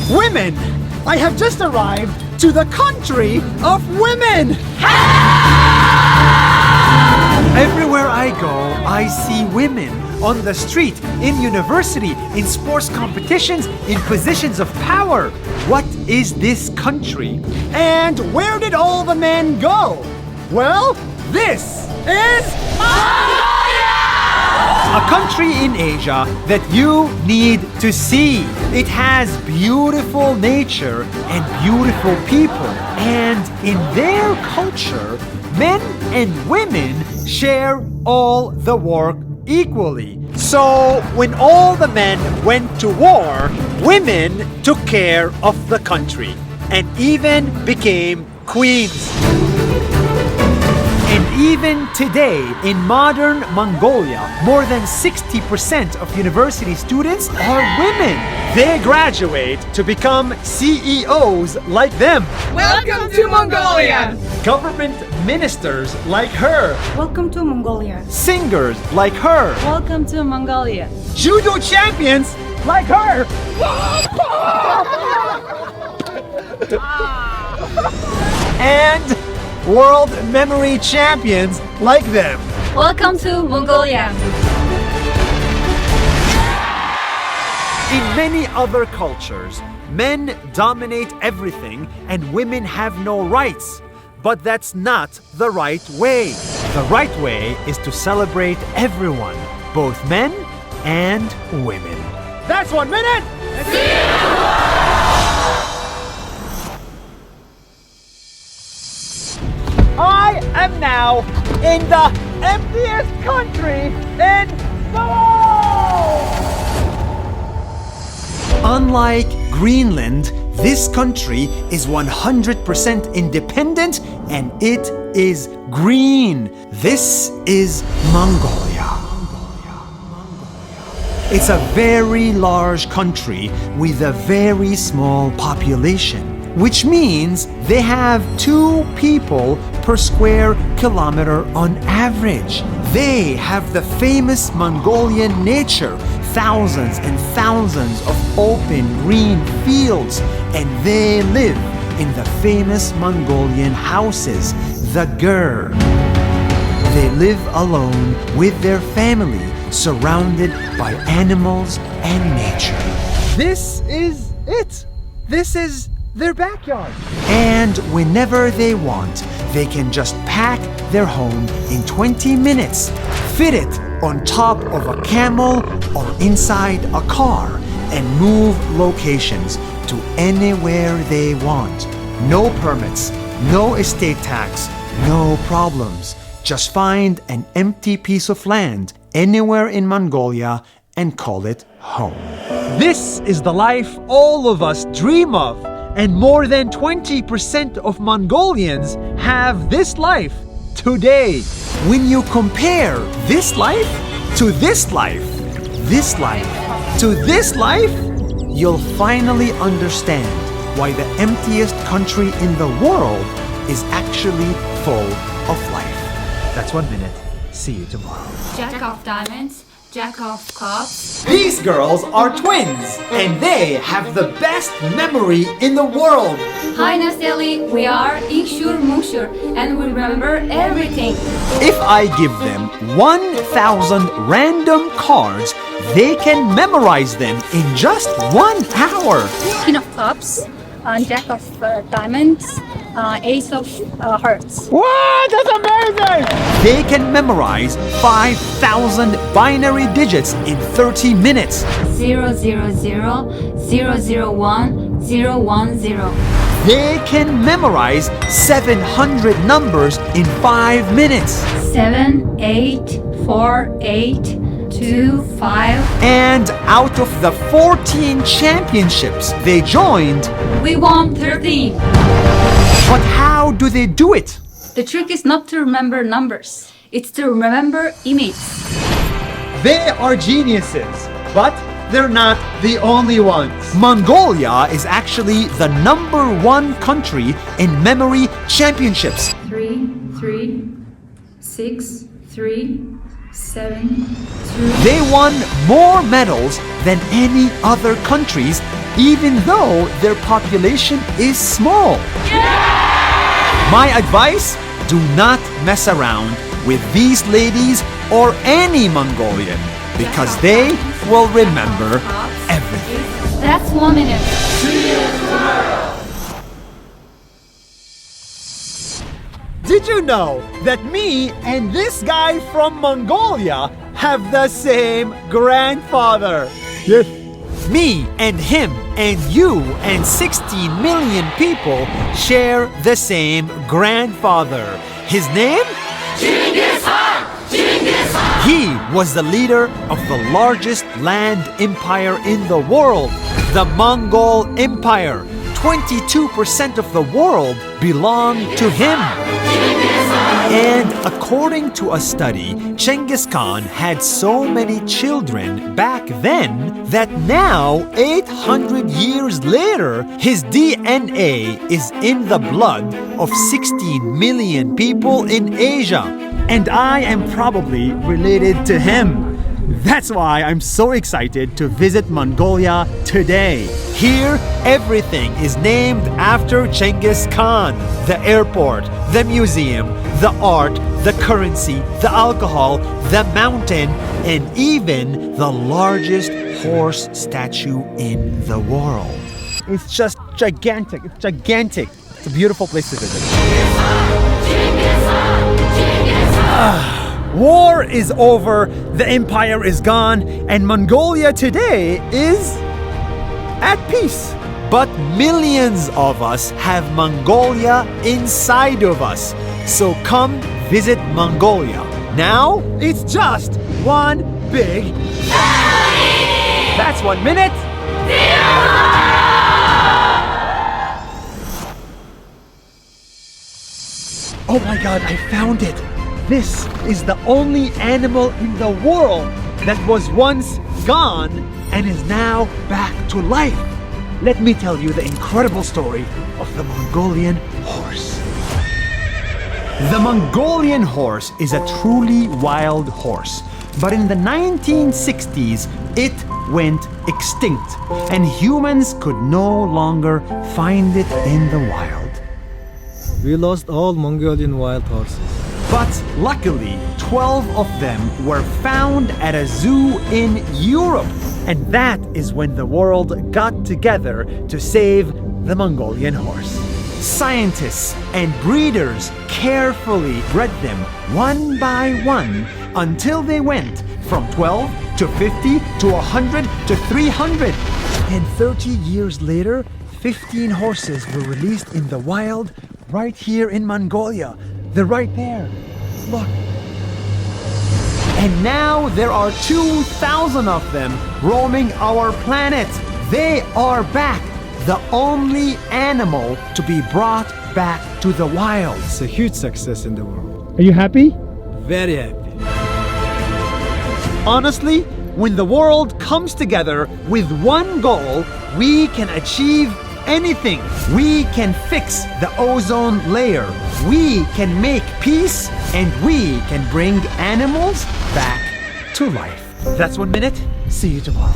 Women! I have just arrived to the country of women! Everywhere I go, I see women on the street, in university, in sports competitions, in positions of power. What is this country? And where did all the men go? Well, this is Mongolia! A country in Asia that you need to see. It has beautiful nature and beautiful people. And in their culture, men and women share all the work equally. So when all the men went to war, women took care of the country and even became queens. And even today, in modern Mongolia, more than 60% of university students are women. They graduate to become CEOs like them. Welcome to Mongolia! Government ministers like her. Welcome to Mongolia. Singers like her. Welcome to Mongolia. Judo champions like her. And world memory champions like them. Welcome to Mongolia. In many other cultures, men dominate everything and women have no rights. But that's not the right way. The right way is to celebrate everyone, both men and women. That's 1 minute! I am now in the emptiest country in the world! Unlike Greenland, this country is 100% independent and it is green. This is Mongolia. It's a very large country with a very small population, which means they have 2 people per square kilometer on average. They have the famous Mongolian nature, thousands and thousands of open green fields, and they live in the famous Mongolian houses, the ger. They live alone with their family, surrounded by animals and nature. This is it. This is their backyard. And whenever they want, they can just pack their home in 20 minutes, fit it on top of a camel or inside a car, and move locations to anywhere they want. No permits, no estate tax, no problems. Just find an empty piece of land anywhere in Mongolia and call it home. This is the life all of us dream of, and more than 20% of Mongolians have this life today. When you compare this life to this life, this life to this life, you'll finally understand why the emptiest country in the world is actually full of life. That's 1 minute. See you tomorrow. Jack of diamonds, jack of clubs. These girls are twins, and they have the best memory in the world. Hi Nas Daily, we are Ikshur Mushur and we remember everything. If I give them 1,000 random cards, they can memorize them in just 1 hour. King of clubs, jack of diamonds, ace of hearts. What? That's amazing! They can memorize 5,000 binary digits in 30 minutes. 000 001 010. They can memorize 700 numbers in 5 minutes. 7 8 4 8 2 5. And out of the 14 championships they joined, We won 13. but how do they do it? The trick is not to remember numbers, it's to remember images. They are geniuses, but they're not the only ones. Mongolia is actually the #1 country in memory championships. 3 3 6 3 7 2. They won more medals than any other countries even though their population is small. My advice, do not mess around with these ladies or any Mongolian because they will remember everything. That's 1 minute. Did you know that me and this guy from Mongolia have the same grandfather? Yes. Me and him and you and 16 million people share the same grandfather. His name? Genghis Khan! Genghis Khan! He was the leader of the largest land empire in the world, the Mongol Empire. 22% of the world belonged to him. And according to a study, Genghis Khan had so many children back then that now, 800 years later, his DNA is in the blood of 16 million people in Asia. And I am probably related to him. That's why I'm so excited to visit Mongolia today. Here, everything is named after Genghis Khan. The airport, the museum, the art, the currency, the alcohol, the mountain, and even the largest horse statue in the world. It's just gigantic. It's gigantic. It's a beautiful place to visit. War is over, the empire is gone, and Mongolia today is at peace. But millions of us have Mongolia inside of us. So come visit Mongolia. Now it's just one big family! That's 1 minute. Oh my God, I found it. This is the only animal in the world that was once gone and is now back to life. Let me tell you the incredible story of the Mongolian horse. The Mongolian horse is a truly wild horse, but in the 1960s, it went extinct and humans could no longer find it in the wild. We lost all Mongolian wild horses. But luckily, 12 of them were found at a zoo in Europe. And that is when the world got together to save the Mongolian horse. Scientists and breeders carefully bred them one by one until they went from 12 to 50 to 100 to 300. And 30 years later, 15 horses were released in the wild right here in Mongolia. They're right there. Look. And now there are 2,000 of them roaming our planet. They are back. The only animal to be brought back to the wild. It's a huge success in the world. Are you happy? Very happy. Honestly, when the world comes together with one goal, we can achieve anything. We can fix the ozone layer. We can make peace, and we can bring animals back to life. That's 1 minute. See you tomorrow.